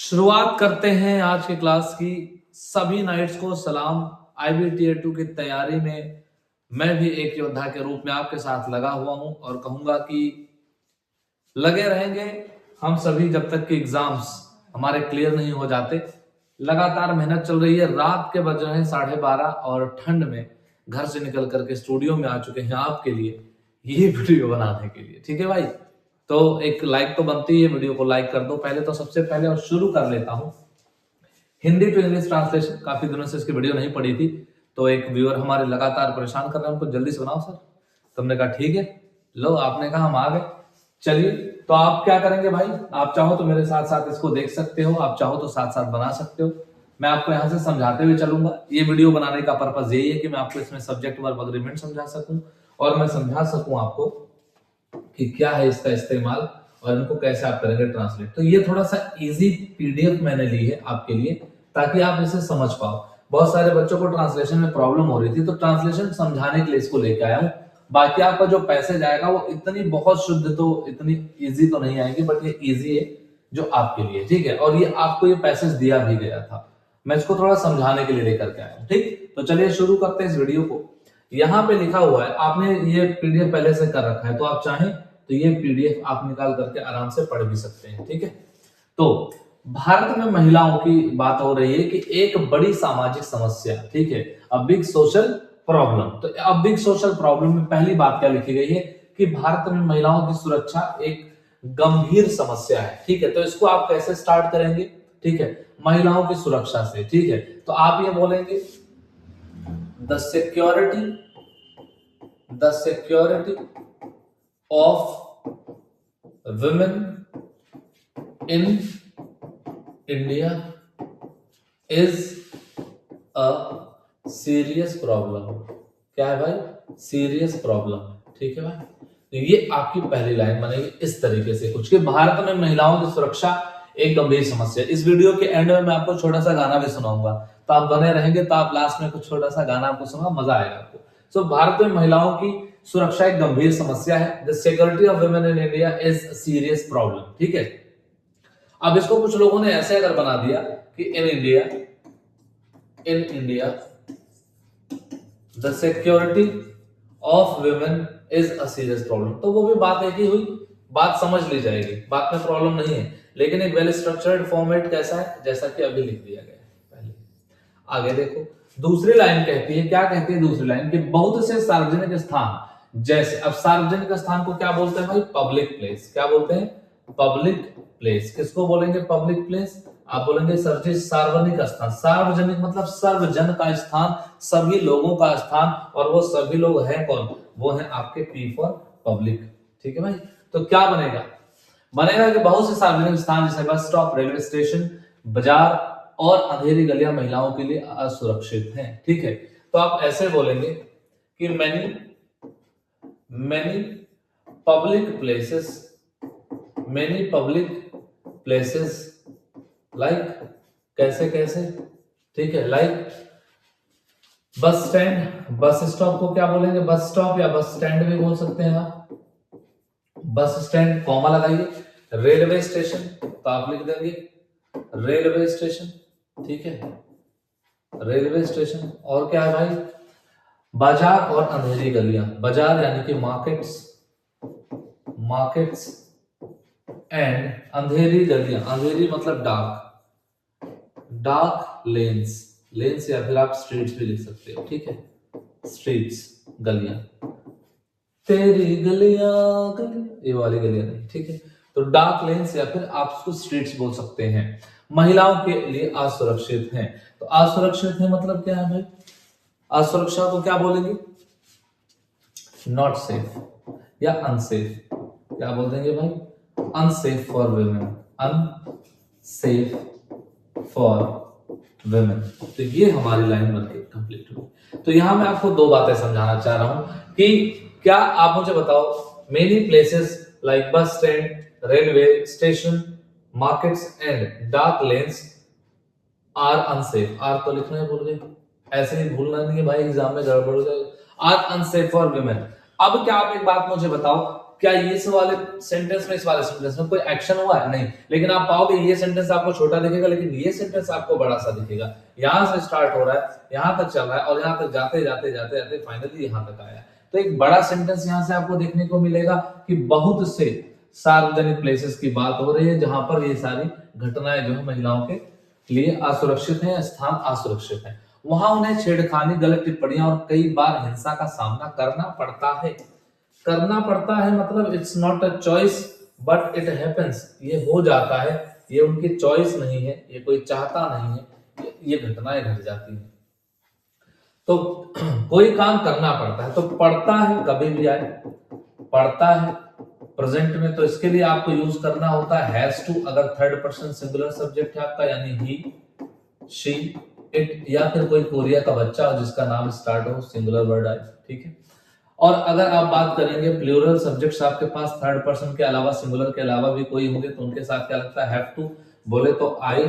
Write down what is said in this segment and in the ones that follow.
शुरुआत करते हैं आज के क्लास की। सभी नाइट्स को सलाम। आईबी टियर 2 की तैयारी में मैं भी एक योद्धा के रूप में आपके साथ लगा हुआ हूं और कहूंगा कि लगे रहेंगे हम सभी जब तक कि एग्जाम्स हमारे क्लियर नहीं हो जाते। लगातार मेहनत चल रही है। रात के बज रहे हैं 12:30 और ठंड में घर से निकल करके स्टूडियो में आ चुके हैं आपके लिए ये वीडियो बनाने के लिए। ठीक है भाई, तो एक लाइक तो बनती है, वीडियो को लाइक कर दो पहले तो, सबसे पहले। और शुरू कर लेता हूं हिंदी टू इंग्लिश ट्रांसलेशन। काफी दिनों से इसकी वीडियो नहीं पड़ी थी, तो एक व्यूअर हमारे लगातार परेशान कर रहे हैं, उनको जल्दी से बनाओ सर। तुमने कहा ठीक है, लो आपने कहा हम आ गए। चलिए, तो आप क्या करेंगे भाई, आप चाहो तो मेरे साथ साथ इसको देख सकते हो, आप चाहो तो साथ साथ बना सकते हो। मैं आपको यहाँ से समझाते हुए चलूंगा। ये वीडियो बनाने का पर्पस यही है कि मैं आपको इसमें सब्जेक्ट वर्ब अग्रीमेंट समझा सकूं और मैं समझा सकूं आपको कि क्या है इसका इस्तेमाल और इनको कैसे आप करेंगे ट्रांसलेट। तो ये थोड़ा सा इजी पीडीएफ मैंने ली है आपके लिए ताकि आप इसे समझ पाओ। बहुत सारे बच्चों को ट्रांसलेशन में प्रॉब्लम हो रही थी, तो ट्रांसलेशन समझाने के लिए इसको लेके आया हूँ। बाकी आपका जो पैसेज आएगा वो इतनी बहुत शुद्ध तो इतनी इजी तो नहीं आएगी, बट ये इजी है जो आपके लिए। ठीक है, और ये आपको ये पैसेज दिया भी गया था, मैं इसको थोड़ा समझाने के लिए लेकर के आया हूँ। ठीक, तो चलिए शुरू करते हैं इस वीडियो को। यहाँ पे लिखा हुआ है, आपने ये पीडीएफ पहले से कर रखा है, तो आप चाहें तो ये पीडीएफ आप निकाल करके आराम से पढ़ भी सकते हैं। ठीक है, तो भारत में महिलाओं की बात हो रही है कि एक बड़ी सामाजिक समस्या, ठीक है, अ बिग सोशल प्रॉब्लम। तो अ बिग सोशल प्रॉब्लम में पहली बात क्या लिखी गई है कि भारत में महिलाओं की सुरक्षा एक गंभीर समस्या है। ठीक है, तो इसको आप कैसे स्टार्ट करेंगे? ठीक है, महिलाओं की सुरक्षा से। ठीक है, तो आप ये बोलेंगे the security of women in India is a serious problem। क्या है भाई? Serious problem. ठीक है भाई, तो ये आपकी पहली लाइन बनेगी इस तरीके से कुछ कि भारत में महिलाओं की सुरक्षा एक गंभीर समस्या। इस वीडियो के एंड में मैं आपको छोटा सा गाना भी सुनाऊंगा, तो आप बने रहेंगे, तो आप लास्ट में कुछ छोटा सा गाना आपको सुना, मजा आएगा आपको। सो भारत में महिलाओं की सुरक्षा एक गंभीर समस्या है। The security of women in India is serious problem. ठीक है, अब इसको कुछ लोगों ने ऐसे अगर बना दिया कि in India the security of women is a serious problem, तो वो भी बात एक ही हुई, बात समझ ली जाएगी, बात में प्रॉब्लम नहीं है। लेकिन एक वेल स्ट्रक्चर्ड फॉर्मेट कैसा है, जैसा कि अभी लिख दिया गया है पहले। आगे देखो, दूसरी लाइन कहती है, क्या कहती है दूसरी लाइन कि बहुत से सार्वजनिक स्थान, जैसे अब सार्वजनिक स्थान को क्या बोलते हैं भाई? Public place. क्या बोलते हैं? Public place. किसको बोलेंगे पब्लिक प्लेस? आप बोलेंगे सर जी सार्वजनिक स्थान। सार्वजनिक मतलब सर्वजन का स्थान, सभी लोगों का स्थान, और वो सभी लोग हैं कौन? वो है आपके पी फॉर पब्लिक। ठीक है भाई, तो क्या बनेगा? बनेगा कि बहुत से सार्वजनिक स्थान जैसे बस स्टॉप, रेलवे स्टेशन, बाजार और अंधेरी गलियां महिलाओं के लिए असुरक्षित हैं। ठीक है, तो आप ऐसे बोलेंगे कि many public places like कैसे कैसे? ठीक है, like bus stand, bus stop को क्या बोलेंगे? बस स्टॉप या बस स्टैंड भी बोल सकते हैं आप। बस स्टैंड कॉमा लगाइए। रेलवे स्टेशन, तो आप लिख देंगे रेलवे स्टेशन। ठीक है, रेलवे स्टेशन। और क्या है भाई? बाजार और अंधेरी गलियां। बाजार यानी कि मार्केट्स एंड अंधेरी गलियां, अंधेरी मतलब डार्क लेन्स या फिर आप स्ट्रीट्स भी लिख सकते हो। ठीक है, स्ट्रीट्स, गलियां, तेरी गलियां ये वाली गलियां नहीं। ठीक है, तो डार्क लेन्स या फिर आप उसको स्ट्रीट्स बोल सकते हैं, महिलाओं के लिए असुरक्षित हैं। तो असुरक्षित है मतलब क्या है भाई? असुरक्षा को क्या बोलेंगे? नॉट सेफ या अनसेफ। क्या बोल देंगे भाई? Unsafe for women, unsafe for women. तो ये हमारी लाइन बनके कंप्लीट हुई। तो यहां मैं आपको दो बातें समझाना चाह रहा हूं कि क्या आप मुझे बताओ, many places like bus stand, railway station, markets and dark lanes are unsafe. Are तो लिखना है, भूल गए, ऐसे ही भूलना नहीं है भाई, एग्जाम में गड़बड़ हो जाएगा। Are unsafe for women. अब क्या आप एक बात मुझे बताओ क्या ये इस वाले सेंटेंस में इस वाले सेंटेंस में कोई एक्शन हुआ है? नहीं। लेकिन आप पाओगे ये सेंटेंस आपको छोटा दिखेगा, लेकिन ये सेंटेंस आपको बड़ा सा दिखेगा। यहां से स्टार्ट हो रहा है, यहां तक चल रहा है, और यहां तक जाते जाते जाते जाते फाइनली यहां तक आया। तो एक बड़ा सेंटेंस यहां से आपको देखने को मिलेगा कि बहुत से सार्वजनिक प्लेसेस की बात हो रही है जहां पर ये सारी घटनाएं जो है महिलाओं के लिए असुरक्षित है, स्थान असुरक्षित है। वहां उन्हें छेड़खानी, गलत टिप्पणियां और कई बार हिंसा का सामना करना पड़ता है। करना पड़ता है मतलब it's not a choice but it happens, ये हो जाता है, ये उनकी चॉइस नहीं है, ये कोई चाहता नहीं है, ये घटनाएं घट जाती है। तो कोई काम करना पड़ता है, तो पड़ता है कभी भी आए, पड़ता है प्रेजेंट में, तो इसके लिए आपको यूज करना होता है हैज टू। अगर थर्ड पर्सन सिंगुलर सब्जेक्ट है आपका, यानी ही, शी, इट, या फिर कोई कोरिया का बच्चा हो जिसका नाम स्टार्ट हो, सिंगुलर वर्ड आए, ठीक है। और अगर आप बात करेंगे प्लूरल सब्जेक्ट्स आपके पास थर्ड पर्सन के अलावा, सिंगुलर के अलावा भी कोई होंगे, तो उनके साथ क्या लगता है? Have to. बोले तो आई,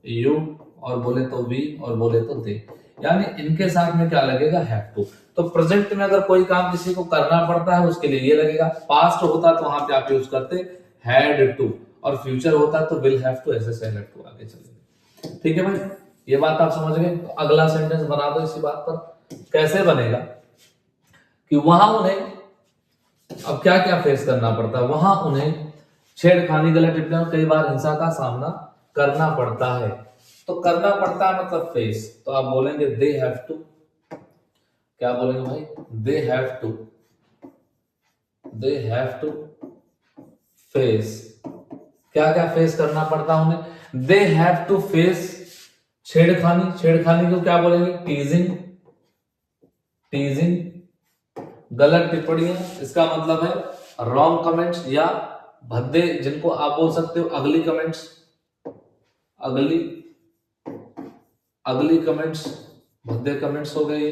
यू, और बोले तो वी, और बोले तो दे, यानी इनके साथ में क्या लगेगा? Have to. तो प्रेजेंट में अगर कोई काम किसी को करना पड़ता है उसके लिए ये लगेगा। पास्ट होता तो वहां पे आप यूज करते हैड टू, और फ्यूचर होता तो विल हैव टू, ऐसे से हैव टू आगे चलेंगे। ठीक है भाई, ये बात आप समझ गए। तो अगला सेंटेंस बना दो इसी बात पर। कैसे बनेगा कि वहां उन्हें अब क्या क्या फेस करना पड़ता है? वहां उन्हें छेड़खानी, गलत टिप्पणी और कई बार हिंसा का सामना करना पड़ता है। तो करना पड़ता है मतलब फेस, तो आप बोलेंगे दे हैव टू। क्या बोलेंगे भाई? They have to, they have to face. क्या क्या फेस करना पड़ता है उन्हें? दे हैव टू फेस छेड़खानी। छेड़खानी को क्या बोलेंगे? टीजिंग, टीजिंग। गलत टिप्पणियां, इसका मतलब है रॉन्ग कमेंट्स, या भद्दे, जिनको आप बोल सकते हो अगली कमेंट्स, अगली, अगली कमेंट्स, भद्दे कमेंट्स हो गए।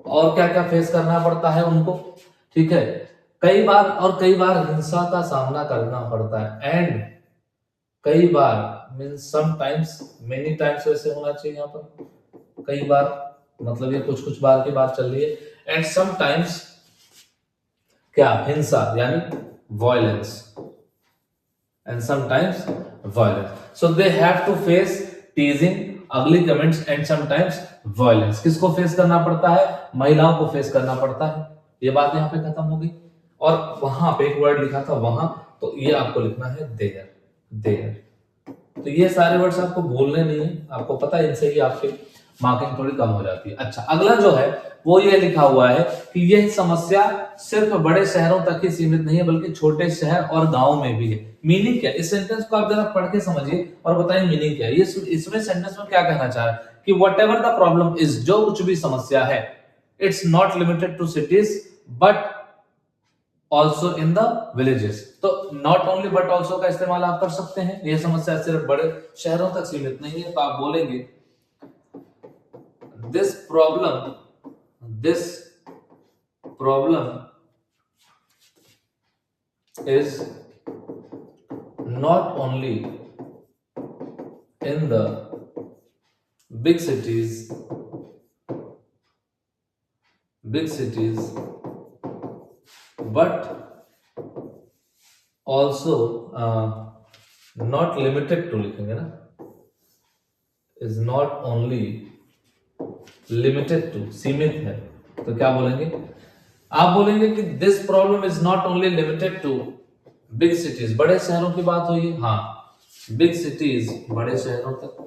और क्या क्या फेस करना पड़ता है उनको? ठीक है, कई बार, और कई बार हिंसा का सामना करना पड़ता है। एंड कई bar means sometimes, many times वैसे होना चाहिए यहाँ पर। कई बार मतलब ये कुछ कुछ बार की बात चल रही है। एंड समटाइम्स क्या? हिंसा, यानी violence. And sometimes violence. So they have to face teasing, ugly comments, and sometimes violence. किसको फेस करना पड़ता है? महिलाओं को फेस करना पड़ता है। ये बात यहाँ पे खत्म हो गई। और वहां पे एक वर्ड लिखा था वहां, तो ये आपको लिखना है देयर, देयर। तो ये सारे वर्ड्स आपको भूलने नहीं है, आपको पता है इनसे ही आपकी मार्किंग थोड़ी कम हो जाती है। अच्छा, अगला जो है वो ये लिखा हुआ है कि यह समस्या सिर्फ बड़े शहरों तक ही सीमित नहीं है, बल्कि छोटे शहर और गांव में भी है। मीनिंग क्या? इस सेंटेंस को आप जरा पढ़ के समझिए और बताइए मीनिंग क्या है। ये इसमें सेंटेंस में क्या कहना चाह रहा है कि whatever the problem is, जो कुछ भी समस्या है, it's not limited to cities but also in the villages. तो नॉट ओनली बट ऑल्सो का इस्तेमाल आप कर सकते हैं। यह समस्या सिर्फ बड़े शहरों तक सीमित नहीं है, तो आप बोलेंगे this problem is not only in the big cities, but also not limited to, लिखेंगे ना, is not only limited to, सीमित है, तो क्या बोलेंगे? आप बोलेंगे कि this problem is not only limited to big cities, बड़े शहरों की बात हुई है, हाँ, बिग सिटीज, बड़े शहरों तक,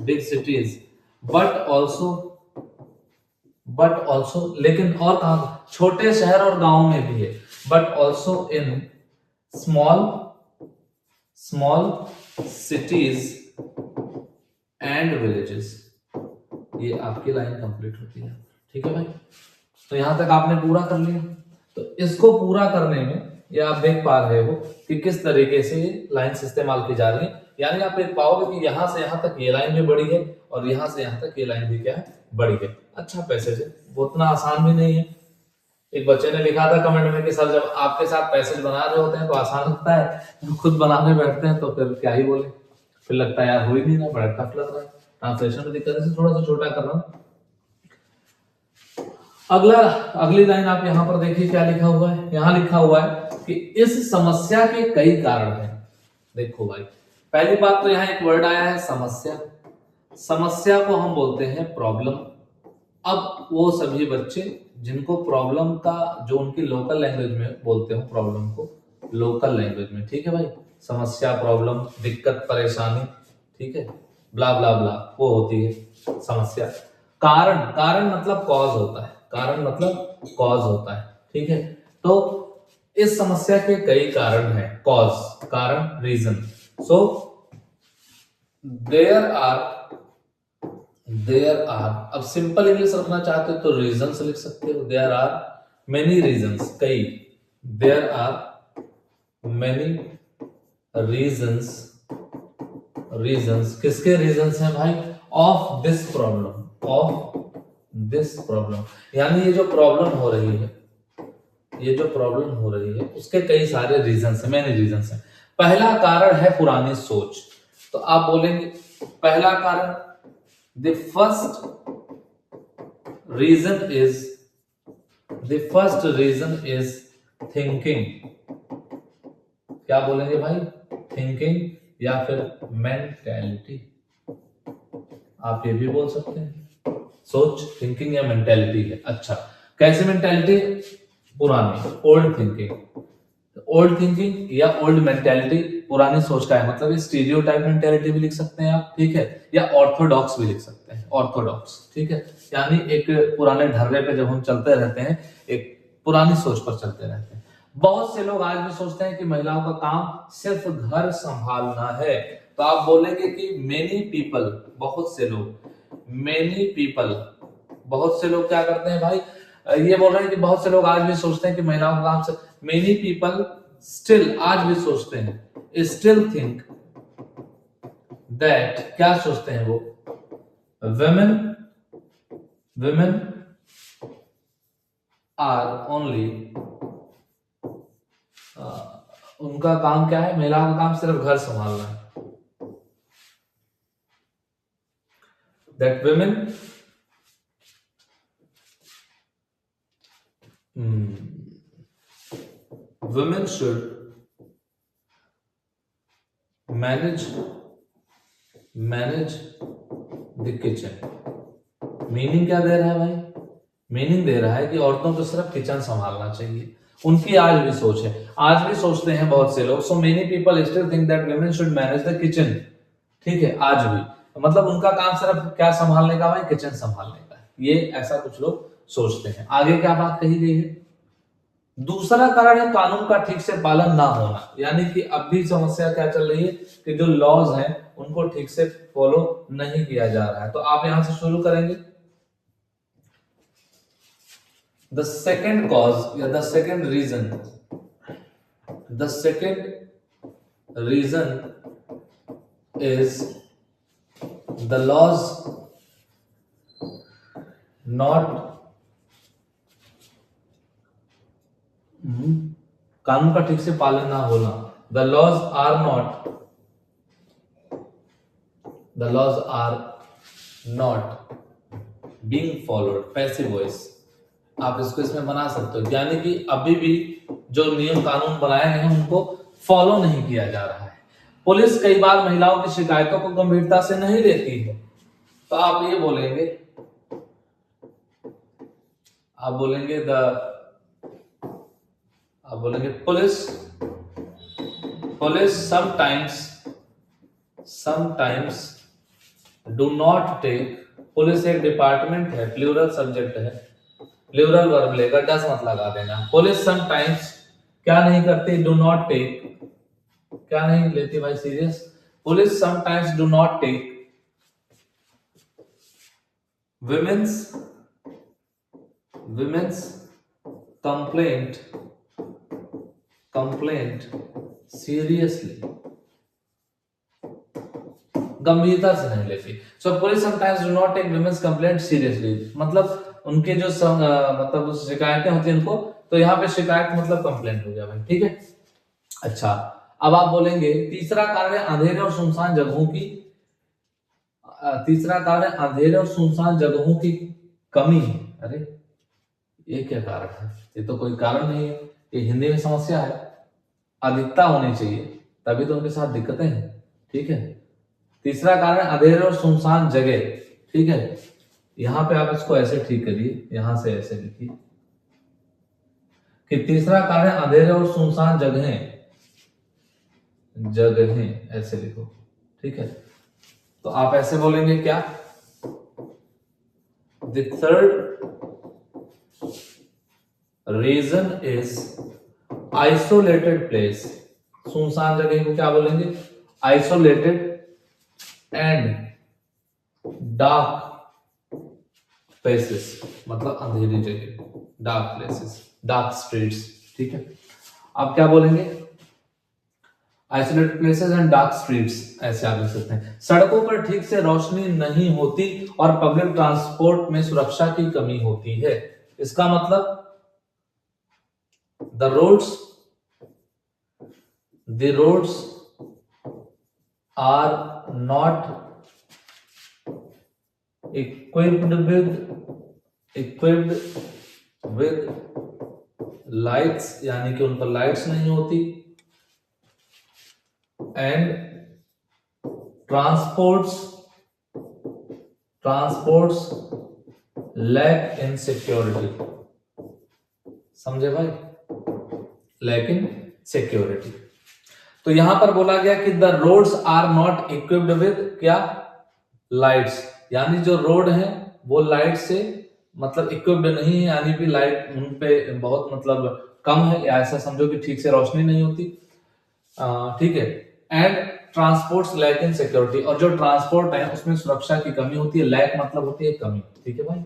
बिग सिटीज, बट ऑल्सो, लेकिन और कहा? छोटे शहर और गांव में भी है, but also in small cities and villages. ये आपकी लाइन कंप्लीट होती है। ठीक है भाई, तो यहां तक आपने पूरा कर लिया। तो इसको पूरा करने में ये आप देख पा रहे हो कि किस तरीके से ये लाइंस इस्तेमाल की जा रही है। यानी आप देख पाओगे कि यहां से यहां तक ये लाइन भी बड़ी है और यहां से यहां तक ये लाइन भी क्या है? बड़ी है। अच्छा पैसेज है, वो उतना आसान भी नहीं है। एक बच्चे ने लिखा था कमेंट में कि सर जब आपके साथ पैसेज बना रहे होते हैं तो आसान लगता है, जब खुद बनाने बैठते हैं तो फिर क्या ही बोले, फिर लगता है यार हो ही नहीं ना, बड़ा टफ लग रहा है। ट्रांसलेशन में दिक्कत है, थोड़ा सा छोटा कर रहा हूं। अगला अगली लाइन आप यहां पर देखिए क्या लिखा हुआ है। यहां लिखा हुआ है कि इस समस्या के कई कारण हैं। देखो भाई, पहली बात तो यहां एक वर्ड आया है समस्या। समस्या को हम बोलते हैं प्रॉब्लम। अब वो सभी बच्चे जिनको प्रॉब्लम का जो उनकी लोकल लैंग्वेज में बोलते हो प्रॉब्लम को, लोकल लैंग्वेज में, ठीक है भाई, समस्या, प्रॉब्लम, दिक्कत, परेशानी, ठीक है, ब्ला ब्ला ब्ला, वो होती है समस्या। कारण, कारण मतलब कॉज होता है, कारण मतलब कॉज होता है, ठीक है। तो इस समस्या के कई कारण हैं, कॉज, कारण, रीजन। सो देयर आर, अब सिंपल इंग्लिश रखना चाहते हो तो रीजंस लिख सकते हो। देयर आर मेनी रीजंस, कई, there are many reasons, reasons किसके रीजंस हैं भाई? Of this problem, of this problem, यानी ये जो प्रॉब्लम हो रही है, ये जो प्रॉब्लम हो रही है उसके कई सारे रीजंस हैं, मेनी रीजंस हैं। पहला कारण है पुरानी सोच। तो आप बोलेंगे पहला कारण, the first reason is, the first reason is thinking. क्या बोलेंगे भाई? थिंकिंग या फिर मेंटेलिटी, आप ये भी बोल सकते हैं। सोच, थिंकिंग या मेंटेलिटी है। अच्छा, कैसे मेंटेलिटी? पुरानी, ओल्ड थिंकिंग। ओल्ड थिंकिंग या ओल्ड मेंटेलिटी पुरानी सोच का है, मतलब ये स्टीरियोटाइप मेंटेलिटी भी लिख सकते हैं आप, ठीक है, या ऑर्थोडॉक्स भी लिख सकते हैं, ऑर्थोडॉक्स, ठीक है, यानी एक पुराने ढर्रे पे जब हम चलते रहते हैं, एक पुरानी सोच पर चलते रहते हैं। बहुत से लोग आज भी सोचते हैं कि महिलाओं का काम सिर्फ घर संभालना है। तो आप बोलेंगे कि मेनी पीपल, बहुत से लोग, मेनी पीपल, बहुत से लोग क्या करते हैं भाई? ये बोल रहे हैं कि बहुत से लोग आज भी सोचते हैं कि महिलाओं का काम से, मेनी पीपल स्टिल, आज भी सोचते हैं, स्टिल थिंक दैट, क्या सोचते हैं वो? women women आर ओनली, उनका काम क्या है? महिलाओं का काम सिर्फ घर संभालना है। That women women should manage the kitchen. Meaning क्या दे रहा है भाई? मीनिंग दे रहा है कि औरतों को सिर्फ किचन संभालना चाहिए। उनकी आज भी सोच है, आज भी सोचते हैं बहुत से लोग। So many people still think that women should manage the kitchen, ठीक है, आज भी, मतलब उनका काम सिर्फ क्या संभालने का भाई? किचन संभालने का है। ये ऐसा कुछ लोग सोचते हैं। आगे क्या बात कही गई है? दूसरा कारण है कानून का ठीक से पालन ना होना, यानी कि अब भी समस्या क्या चल रही है कि जो लॉज हैं उनको ठीक से फॉलो नहीं किया जा रहा है। तो आप यहां से शुरू करेंगे। द सेकेंड कॉज या the second reason, the second reason is the laws not, कानून का ठीक से पालन ना होना। The laws are not, the laws are not being followed, passive voice, आप इसको इसमें बना सकते हो, यानी कि अभी भी जो नियम कानून बनाए हैं उनको फॉलो नहीं किया जा रहा है। पुलिस कई बार महिलाओं की शिकायतों को गंभीरता से नहीं लेती है। तो आप ये बोलेंगे, आप बोलेंगे आप बोलेंगे police sometimes do not take, police एक डिपार्टमेंट है, प्लूरल सब्जेक्ट है, प्लूरल वर्ब लेकर डस मत लगा देना। पुलिस समटाइम्स क्या नहीं करती? डू नॉट टेक, क्या नहीं लेती भाई serious? Police sometimes do not take women's complaint seriously, गंभीरता से नहीं लेती। So police sometimes do not take women's complaint seriously, मतलब उनके जो मतलब शिकायतें होती हैं उनको, तो यहाँ पे शिकायत मतलब कंप्लेंट हो गया भाई, ठीक है। अच्छा, अब आप बोलेंगे तीसरा कारण है अंधेरे और सुनसान जगहों की, तीसरा कारण है अंधेरे और सुनसान जगहों की कमी। अरे ये क्या कारण है? ये तो कोई कारण नहीं है, ये हिंदी में समस्या है। अधिकता होनी चाहिए, तभी तो उनके साथ दिक्कतें हैं। ठीक है। तीसरा कारण है अंधेरे और सुनसान जगह। ठीक है, यहां पे आप इसको ऐसे ठीक करिए, यहां से ऐसे लिखिए कि तीसरा कारण है अंधेरे और सुनसान जगहें। जगहें ऐसे लिखो। ठीक है, तो आप ऐसे बोलेंगे क्या? The third reason is isolated place. सुनसान जगह को क्या बोलेंगे? आइसोलेटेड एंड डार्क प्लेसेस, मतलब अंधेरी जगह, डार्क प्लेसेस, डार्क स्ट्रीट्स। ठीक है, आप क्या बोलेंगे? Isolated places and dark streets, ऐसे आप लिख सकते हैं। सड़कों पर ठीक से रोशनी नहीं होती और पब्लिक ट्रांसपोर्ट में सुरक्षा की कमी होती है। इसका मतलब the roads are not equipped with lights, यानी कि उन पर लाइट्स नहीं होती, and transports lack in security. समझे भाई? Lack in security. तो यहां पर बोला गया कि the roads are not equipped with क्या? लाइट्स, यानी जो रोड है वो लाइट से मतलब इक्विप्ड नहीं है, यानी कि लाइट उन पे बहुत मतलब कम है, या ऐसा समझो कि ठीक से रोशनी नहीं होती। ठीक है। And transports lack in security, और जो ट्रांसपोर्ट है उसमें सुरक्षा की कमी होती है। लैक मतलब होती है कमी। ठीक है भाई,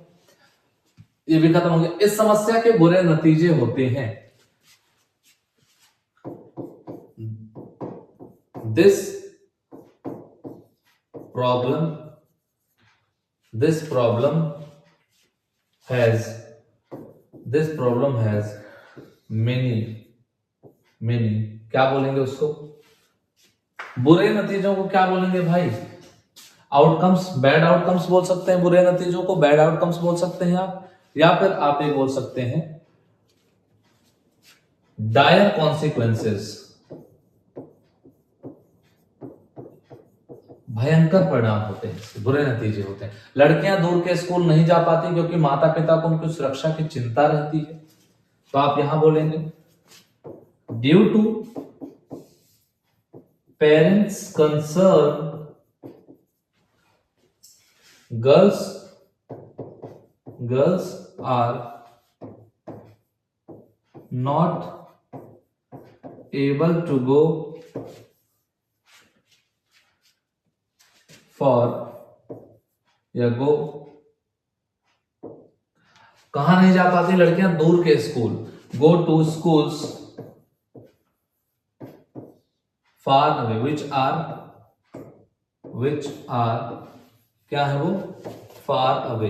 ये भी खत्म हो गया। इस समस्या के बुरे नतीजे होते हैं। दिस प्रॉब्लम हैज मेनी क्या बोलेंगे उसको? बुरे नतीजों को क्या बोलेंगे भाई? आउटकम्स, बैड आउटकम्स बोल सकते हैं। बुरे नतीजों को बैड आउटकम्स बोल सकते हैं आप, या फिर आप ये बोल सकते हैं डायर कॉन्सिक्वेंसेस, भयंकर परिणाम होते हैं, बुरे नतीजे होते हैं। लड़कियां दूर के स्कूल नहीं जा पाती क्योंकि माता पिता को उनकी सुरक्षा की चिंता रहती है। तो आप यहां बोलेंगे due to parents concern girls are not able to go for या go, कहां नहीं जा पाती लड़कियां? दूर के school. Go to schools far away, which are क्या है वो? फार अवे,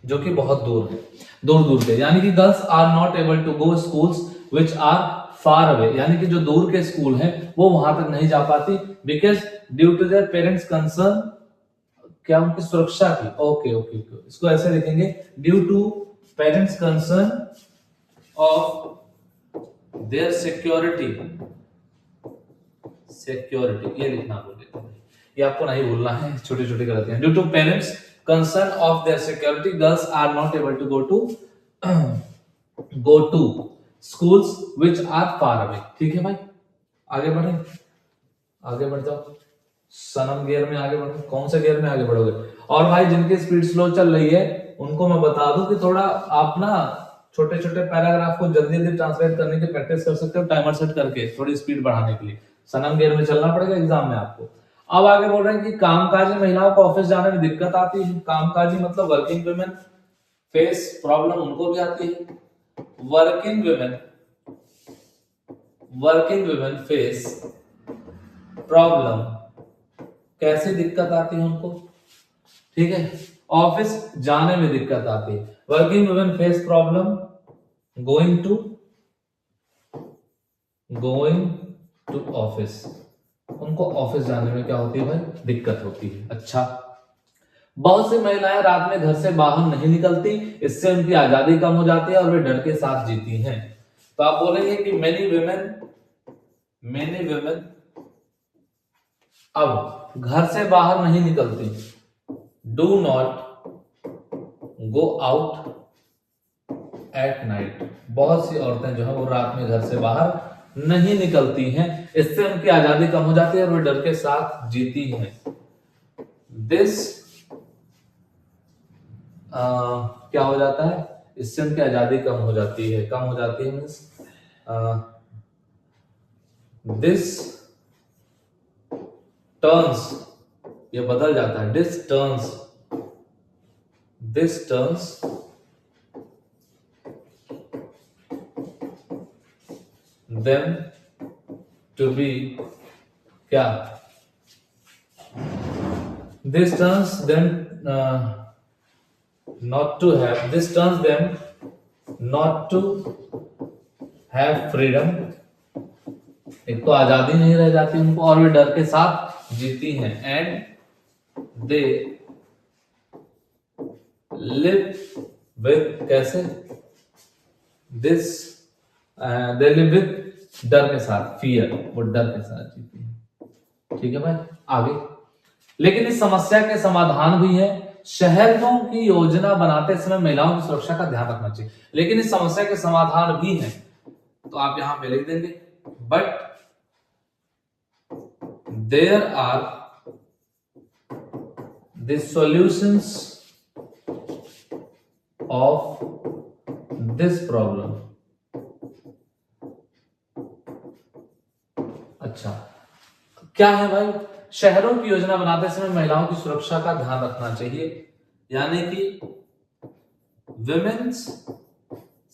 जो कि बहुत दूर है, दूर के। यानी कि girls are not able to go schools which are far away, यानी कि जो दूर के स्कूल हैं वो वहां तक नहीं जा पाती, because due to their parents concern, क्या? उनकी सुरक्षा की। ओके, इसको ऐसे लिखेंगे, due to parents concern of their security, ये लिखना बोले, ये आपको नहीं भूलना है, छोटी छोटी गलतियां। Due to parents concern of their security, girls are not able to go to schools which are far away. ठीक है भाई, आगे बढ़ जाओ। सनम गियर में आगे बढ़ो। कौन से गियर में आगे बढ़ोगे? और भाई जिनकी स्पीड स्लो चल रही है उनको मैं बता दूं कि थोड़ा आप ना छोटे छोटे पैराग्राफ को जल्दी जल्दी ट्रांसलेट करने की प्रैक्टिस कर सकते हो, टाइमर सेट करके थोड़ी स्पीड बढ़ाने के लिए। सनम गियर में चलना पड़ेगा एग्जाम में आपको। अब आगे बोल रहे हैं कि कामकाजी महिलाओं को ऑफिस जाने में दिक्कत आती है। कामकाजी मतलब वर्किंग वुमेन फेस प्रॉब्लम, उनको भी आती है। वर्किंग वुमेन फेस प्रॉब्लम, कैसे दिक्कत आती है उनको? ठीक है, ऑफिस जाने में दिक्कत आती है। Working women face problem going to office, उनको ऑफिस जाने में क्या होती है भाई? दिक्कत होती है। अच्छा, बहुत सी महिलाएं रात में घर से बाहर नहीं निकलती, इससे उनकी आजादी कम हो जाती है और वे डर के साथ जीती हैं। तो आप बोलेंगे कि मेनी वेमेन अब घर से बाहर नहीं निकलती, do not go out at night. बहुत सी औरतें जो है वो रात में घर से बाहर नहीं निकलती हैं, इससे उनकी आजादी कम हो जाती है और वे डर के साथ जीती हैं। दिस क्या हो जाता है, इससे उनकी आजादी कम हो जाती है, मीन्स दिस टर्न्स, ये बदल जाता है, this turns them to be क्या, this turns them not to have freedom। एक तो आजादी नहीं रह जाती उनको और वे डर के साथ जीती हैं। एंड दे लिव विद, कैसे, दे लिव विद, डर के साथ, फियर, वो डर के साथ जीती है। ठीक है भाई, आगे। लेकिन इस समस्या के समाधान भी है, शहरों की योजना बनाते समय महिलाओं की सुरक्षा का ध्यान रखना चाहिए। लेकिन इस समस्या के समाधान भी है, तो आप यहां पे लिख देंगे, but there are the solutions of this problem. अच्छा, क्या है भाई, शहरों की योजना बनाते समय महिलाओं की सुरक्षा का ध्यान रखना चाहिए, यानी कि विमेन्स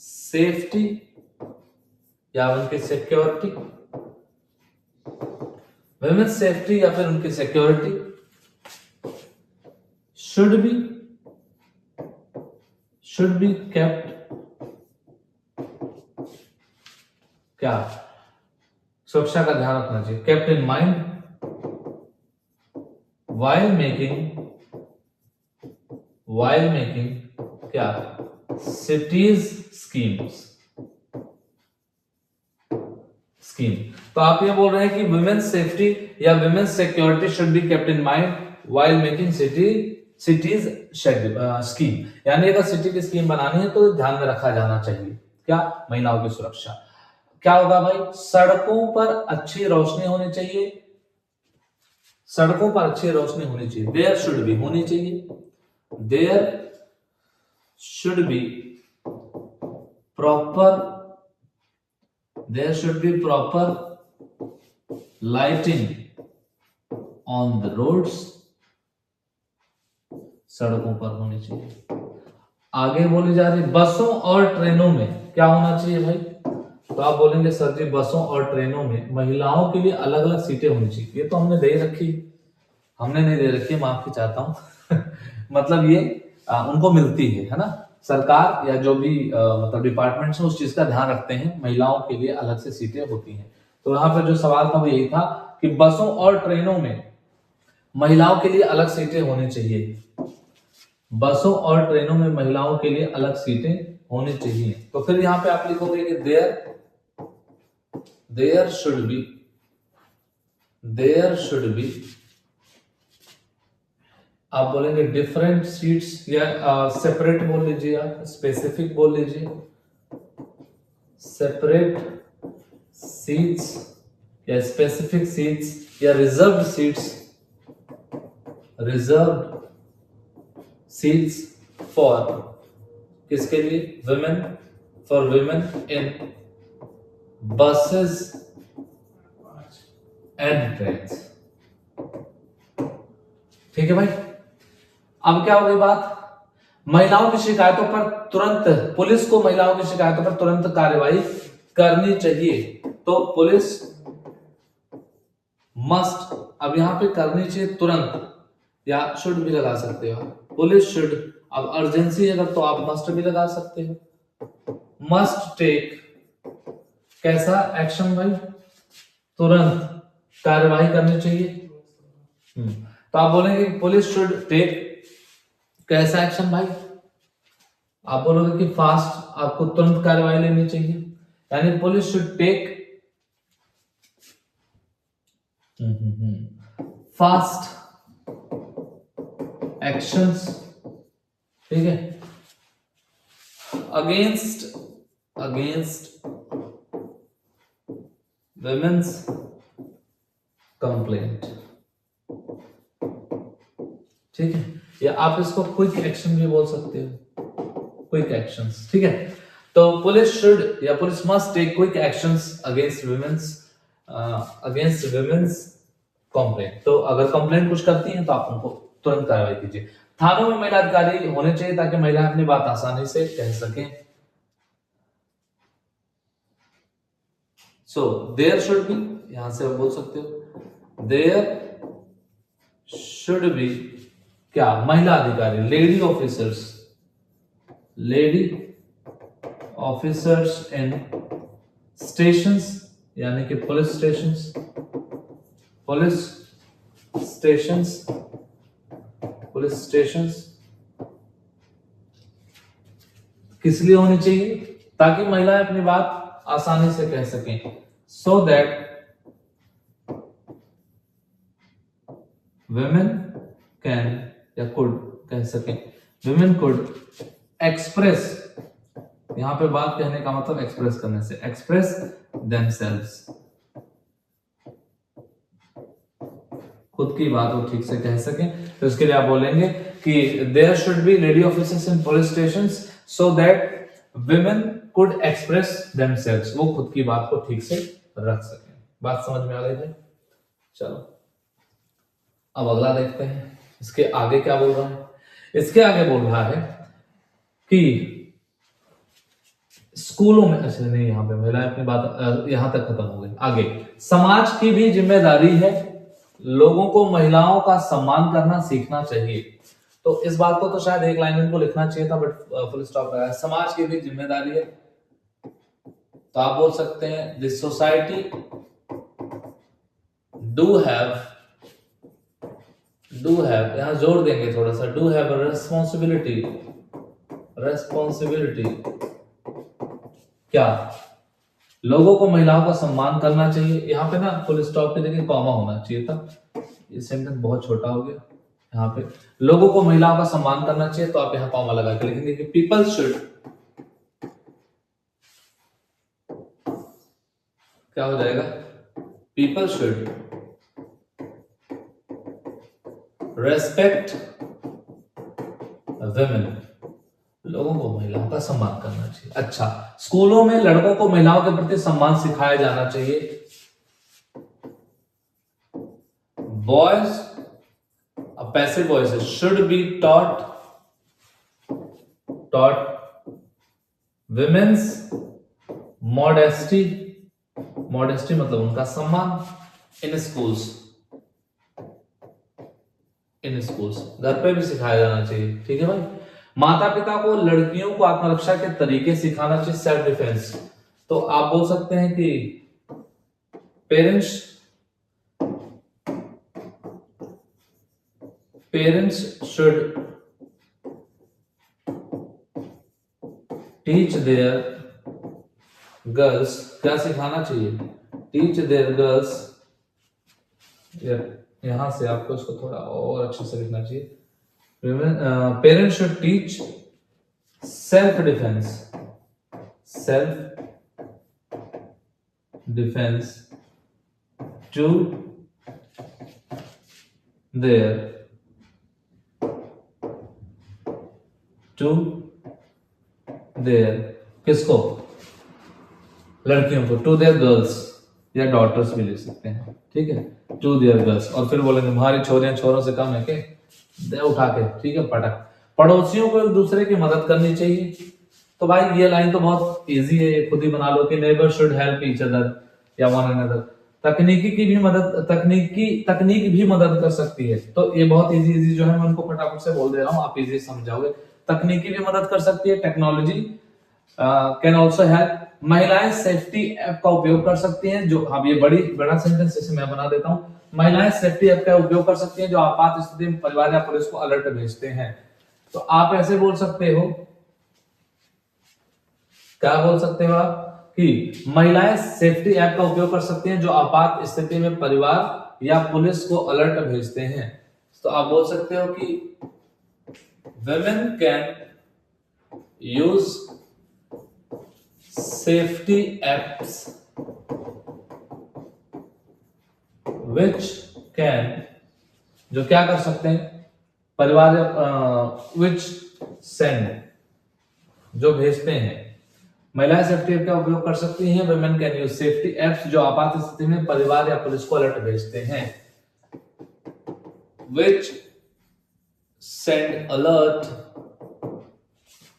सेफ्टी या उनकी सिक्योरिटी, विमेन्स सेफ्टी या फिर उनकी सिक्योरिटी शुड बी केप्ट, क्या, सुरक्षा का ध्यान रखना चाहिए, kept in mind while making क्या, cities scheme। तो आप ये बोल रहे हैं कि women's safety या women's security should be kept in mind while making cities scheme, यानी अगर सिटी की स्कीम बनानी है तो ध्यान में रखा जाना चाहिए क्या, महिलाओं की सुरक्षा। क्या होगा भाई, सड़कों पर अच्छी रोशनी होनी चाहिए, सड़कों पर अच्छी रोशनी होनी चाहिए, देयर शुड बी होनी चाहिए, there should be proper lighting on the roads, सड़कों पर होनी चाहिए। आगे बोली जा रही बसों और ट्रेनों में क्या होना चाहिए भाई, तो आप बोलेंगे सर जी बसों और ट्रेनों में महिलाओं के लिए अलग अलग सीटें होनी चाहिए। ये तो हमने दे रखी, हमने नहीं दे रखी, माफी चाहता हूं मतलब ये उनको मिलती है ना, सरकार या जो भी मतलब डिपार्टमेंट्स हैं उस चीज का ध्यान रखते हैं, महिलाओं के लिए अलग से सीटें होती हैं। तो यहाँ पर जो सवाल था वो यही था कि बसों और ट्रेनों में महिलाओं के लिए अलग सीटें होनी चाहिए, बसों और ट्रेनों में महिलाओं के लिए अलग सीटें होनी चाहिए। तो फिर यहाँ पे आप लिखोगे कि देयर शुड बी, आप बोलेंगे डिफरेंट सीट्स या सेपरेट बोल लीजिए, आप स्पेसिफिक बोल लीजिए, सेपरेट सीट्स या स्पेसिफिक सीट्स या रिजर्व्ड सीट्स फॉर, किसके लिए, women, for women in buses and trains. ठीक है भाई, अब क्या हो गई बात, महिलाओं की शिकायतों पर तुरंत, पुलिस को महिलाओं की शिकायतों पर तुरंत कार्यवाही करनी चाहिए। तो पुलिस मस्ट, अब यहां पे करनी चाहिए तुरंत, या शुड भी लगा सकते हो, पुलिस शुड, अब अर्जेंसी है तो आप मस्ट भी लगा सकते हो, मस्ट टेक, कैसा एक्शन भाई, तुरंत कार्यवाही करनी चाहिए। तो आप बोलेंगे पुलिस शुड टेक कैसा एक्शन भाई? आप बोलोगे कि फास्ट, आपको तुरंत कार्रवाई लेनी चाहिए, यानी police should take fast actions, ठीक है, अगेंस्ट विमेन्स कंप्लेंट, ठीक है, या आप इसको क्विक एक्शन भी बोल सकते हो, क्विक एक्शंस, ठीक है। तो पुलिस शुड या police must take quick actions against women's complaint. तो अगर कंप्लेंट कुछ करती हैं तो आप उनको तुरंत कार्रवाई कीजिए। थानों में महिला अधिकारी होने चाहिए ताकि महिलाएं अपनी बात आसानी से कह सकें। सो देयर शुड बी, यहां से आप बोल सकते हो देयर शुड बी क्या, महिला अधिकारी, लेडी ऑफिसर्स इन स्टेशंस, यानी कि पुलिस स्टेशंस किस लिए होनी चाहिए? ताकि महिलाएं अपनी बात आसानी से कह सकें, सो दैट women कैन या कुड कह सकें, women कुड एक्सप्रेस, यहां पे बात कहने का मतलब एक्सप्रेस करने से, एक्सप्रेस themselves, खुद की बात वो ठीक से कह सकें। तो इसके लिए आप बोलेंगे कि there should be lady officers in police stations so that women could express themselves, वो खुद की बात को ठीक से रख सकें। बात समझ में आ गई है? चलो अब अगला देखते हैं, इसके आगे क्या बोल रहा है। इसके आगे बोल रहा है कि स्कूलों में, अच्छा नहीं, यहां पे महिलाएं अपनी बात यहां तक खत्म हो गई। आगे, समाज की भी जिम्मेदारी है लोगों को महिलाओं का सम्मान करना सीखना चाहिए। तो इस बात को तो शायद एक लाइन में लिखना चाहिए था, बट फुल स्टॉप लगाया। समाज की भी जिम्मेदारी है, तो आप बोल सकते हैं दिस सोसाइटी डू हैव, यहां जोड़ देंगे थोड़ा सा, डू हैव रेस्पॉन्सिबिलिटी क्या, लोगों को महिलाओं का सम्मान करना चाहिए। यहाँ पे ना फुल स्टॉप पे देखिए कॉमा होना चाहिए था, ये सेंटेंस बहुत छोटा हो गया। यहाँ पे लोगों को महिलाओं का सम्मान करना चाहिए, तो आप यहाँ कॉमा लगा के लिखेंगे कि पीपल शुड, क्या हो जाएगा, पीपल शुड रेस्पेक्ट विमेन, लोगों को महिलाओं का सम्मान करना चाहिए। अच्छा, स्कूलों में लड़कों को महिलाओं के प्रति सम्मान सिखाया जाना चाहिए। Boys, passive voices, should be taught women's modesty मतलब उनका सम्मान इन स्कूल्स, घर पे भी सिखाया जाना चाहिए, ठीक है भाई। माता पिता को लड़कियों को आत्मरक्षा के तरीके सिखाना चाहिए, सेल्फ डिफेंस। तो आप बोल सकते हैं कि parents should teach their girls, क्या सिखाना चाहिए, टीच देयर गर्ल्स, यहां से आपको इसको थोड़ा और अच्छे से लिखना चाहिए। Parents should teach self defence to their किसको, लड़कियों को, टू देयर गर्ल्स या डॉटर्स भी लिख सकते हैं, ठीक है, टू देयर गर्ल्स। और फिर बोलेंगे हमारी छोरियां छोरों से कम है के, दे उठा के, ठीक है, पटक। पड़ोसियों को एक दूसरे की मदद करनी चाहिए। तो भाई ये लाइन तो बहुत इजी है, ये खुद ही बना लो कि neighbour should help each other या वन अनदर। तकनीक भी मदद कर सकती है। तो ये बहुत इजी जो है मैं उनको फटाफट से बोल दे रहा हूँ, आप इजी समझाओगे। तकनीकी भी मदद कर सकती है, टेक्नोलॉजी कैन ऑल्सो हेल्प। महिलाएं सेफ्टी ऐप का उपयोग कर सकती हैं, जो अब ये बड़ा सेंटेंस जैसे मैं बना देता हूं। महिलाएं सेफ्टी ऐप का उपयोग कर सकती हैं जो आपात स्थिति में परिवार या पुलिस को अलर्ट भेजते हैं। तो आप ऐसे बोल सकते हो, क्या बोल सकते हो आप, कि महिलाएं सेफ्टी ऐप का उपयोग कर सकती हैं जो आपात स्थिति में परिवार या पुलिस को अलर्ट भेजते हैं। तो आप बोल सकते हो कि women can use safety apps which can, जो क्या कर सकते हैं, परिवार which send, जो भेजते हैं। महिलाएं सेफ्टी ऐप का उपयोग कर सकती हैं, women can use safety apps जो आपात स्थिति में परिवार या पुलिस को अलर्ट भेजते हैं, which send alert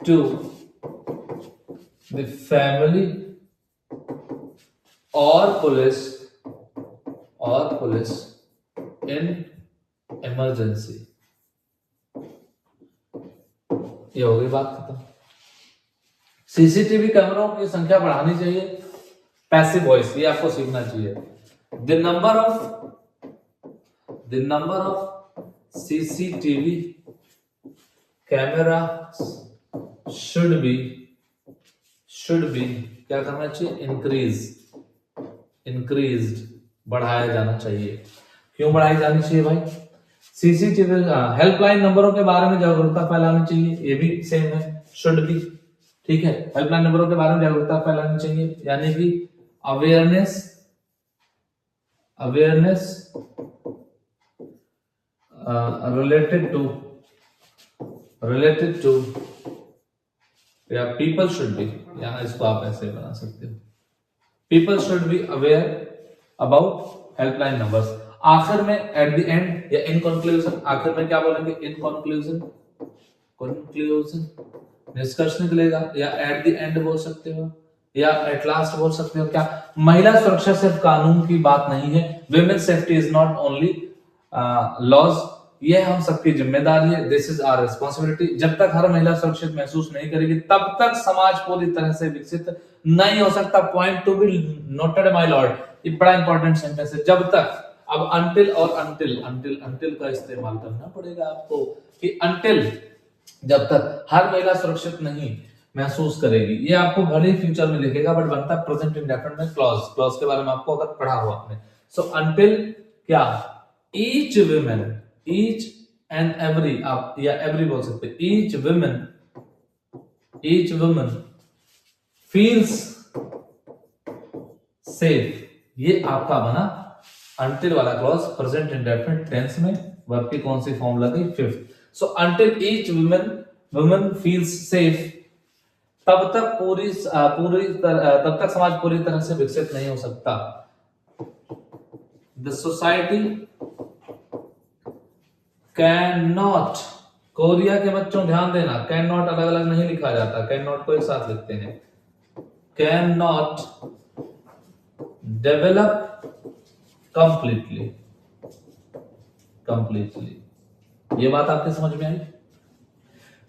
to the family or police in emergency। ये हो गई बात खत्म। सीसीटीवी कैमरों की संख्या बढ़ानी चाहिए, पैसिव वॉइस, ये आपको सीखना चाहिए। The number of CCTV camera should be क्या करना चाहिए, इंक्रीज्ड, बढ़ाया जाना चाहिए। क्यों बढ़ाई जानी चाहिए भाई? सीसीटीवी हेल्पलाइन नंबरों के बारे में जागरूकता फैलानी चाहिए, ये भी सेम है, शुड बी, ठीक है। हेल्पलाइन नंबरों के बारे में जागरूकता फैलानी चाहिए, यानी कि अवेयरनेस रिलेटेड टू या पीपल शुड बी, या इसको आप ऐसे बना सकते हो, people should be aware about helpline numbers. आखिर में एट द एंड या इन कंक्लूजन, आखिर में क्या बोलेंगे, इन कंक्लूजन निष्कर्ष निकलेगा, या एट द एंड बोल सकते हो, या एट लास्ट बोल सकते हो। क्या महिला सुरक्षा सिर्फ कानून की बात नहीं है, women safety is not only laws, ये हम सबकी जिम्मेदारी है, दिस इज आवर रिस्पॉन्सिबिलिटी। जब तक हर महिला सुरक्षित महसूस नहीं करेगी तब तक समाज पूरी तरह से विकसित नहीं हो सकता। Point to be noted my Lord, ये बड़ा इंपॉर्टेंट सेंटेंस है। जब तक, अब अंटिल और अंटिल का इस्तेमाल करना पड़ेगा आपको, कि अंटिल, जब तक हर महिला सुरक्षित नहीं महसूस करेगी, ये आपको भले ही फ्यूचर में लिखेगा बट बनता है प्रेजेंट इंडेफिनिट में क्लॉज के बारे में आपको अगर पढ़ा हुआ आपने। सो अंटिल क्या, ईच एंड एवरी, आप या एवरी बोल सकते हैं, ईच वुमन फील्स सेफ, ये आपका बना अंटिल वाला क्लॉज प्रेजेंट इंडेफिनिट टेंस में, वर्ब की कौन सी फॉर्म लगी, fifth. So until each woman feels safe, तब तक तब तक समाज पूरी तरह से विकसित नहीं हो सकता। The society can not, Korea के बच्चों ध्यान देना, कैन नॉट अलग अलग नहीं लिखा जाता, कैन नॉट को एक साथ लिखते हैं, कैन नॉट डेवलप कंप्लीटली। ये बात आपके समझ में आई?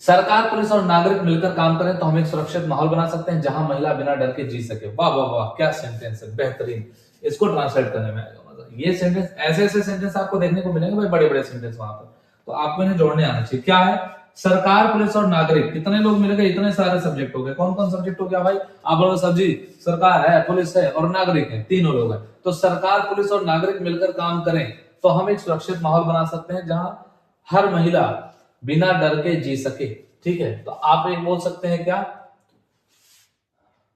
सरकार, पुलिस और नागरिक मिलकर काम करें तो हम एक सुरक्षित माहौल बना सकते हैं जहां महिला बिना डर के जी सके। वाह वाह वाह, क्या सेंटेंस है, बेहतरीन। इसको ट्रांसलेट करने में आएगा मजा। ये सेंटेंस, ऐसे सेंटेंस आपको देखने को मिलेंगे भाई, बड़े बड़े सेंटेंस वहां पर, तो आपको इन्हें जोड़ने आना चाहिए। क्या है, सरकार, पुलिस और नागरिक, कितने लोग मिल गए, इतने सारे सब्जेक्ट हो गए। कौन कौन सब्जेक्ट हो गया भाई? आप बोलो सर जी, सरकार है, पुलिस है और नागरिक है, तीनों लोग हैं। तो सरकार, पुलिस और नागरिक मिलकर काम करें तो हम एक सुरक्षित माहौल बना सकते हैं जहां हर महिला बिना डर के जी सके, ठीक है। तो आप एक बोल सकते हैं क्या,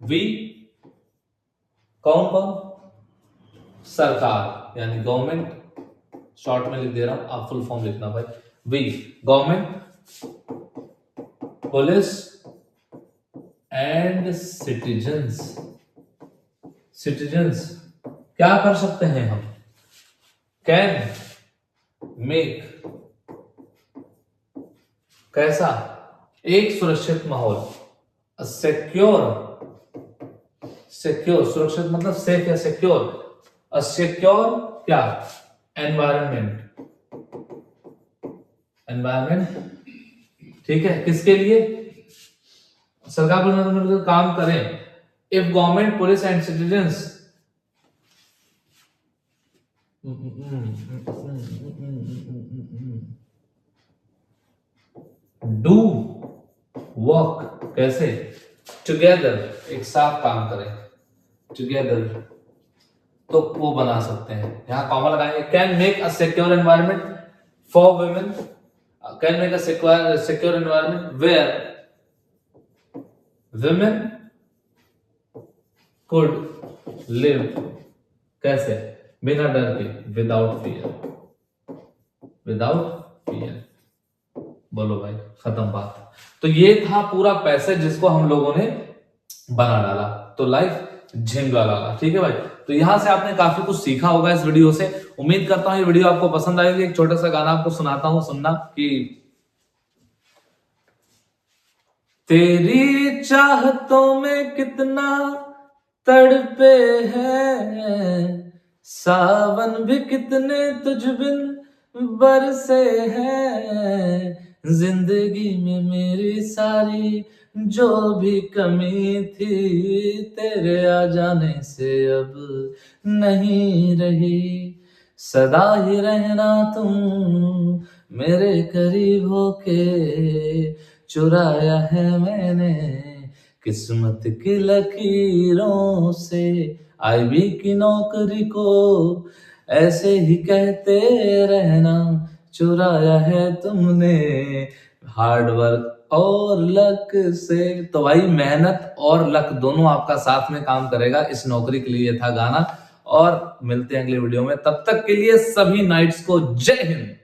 वी, कौन, सरकार यानी गवर्नमेंट, शॉर्ट में लिख दे रहा हूं, आप फुल फॉर्म लिखना भाई। We, government, police and citizens क्या कर सकते हैं हम, कैन मेक, कैसा, एक सुरक्षित माहौल, सिक्योर, सुरक्षित मतलब सेफ या सिक्योर, सिक्योर क्या, एनवायरमेंट, ठीक है। किसके लिए, सरकार मिलकर काम करें। If government, police and citizens do work, कैसे? टुगेदर, एक साथ काम करें, टुगेदर, तो वो बना सकते हैं। यहां कॉमा लगाएंगे। Can make a secure environment for women, can make a secure environment where women could live, कैसे? बिना डर के, विदाउट फियर, विदाउट फियर। बोलो भाई, खत्म बात। तो ये था पूरा पैसेज जिसको हम लोगों ने बना डाला, तो लाइफ झिंगा लाला। ठीक है भाई, तो यहां से आपने काफी कुछ सीखा होगा इस वीडियो से। उम्मीद करता हूं ये वीडियो आपको पसंद आएगी। एक छोटा सा गाना आपको सुनाता हूं, सुनना कि तेरी चाहतों में कितना तड़पे हैं, सावन भी कितने तुझ बिन बरसे हैं, जिंदगी में मेरी सारी जो भी कमी थी, तेरे आ जाने से अब नहीं रही, सदा ही रहना तुम मेरे करीब होके, चुराया है मैंने किस्मत की लकीरों से, आईबी की नौकरी को ऐसे ही कहते रहना, चुराया है तुमने हार्ड वर्क और लक से। तो भाई मेहनत और लक दोनों आपका साथ में काम करेगा, इस नौकरी के लिए था गाना। और मिलते हैं अगले वीडियो में, तब तक के लिए सभी नाइट्स को जय हिंद।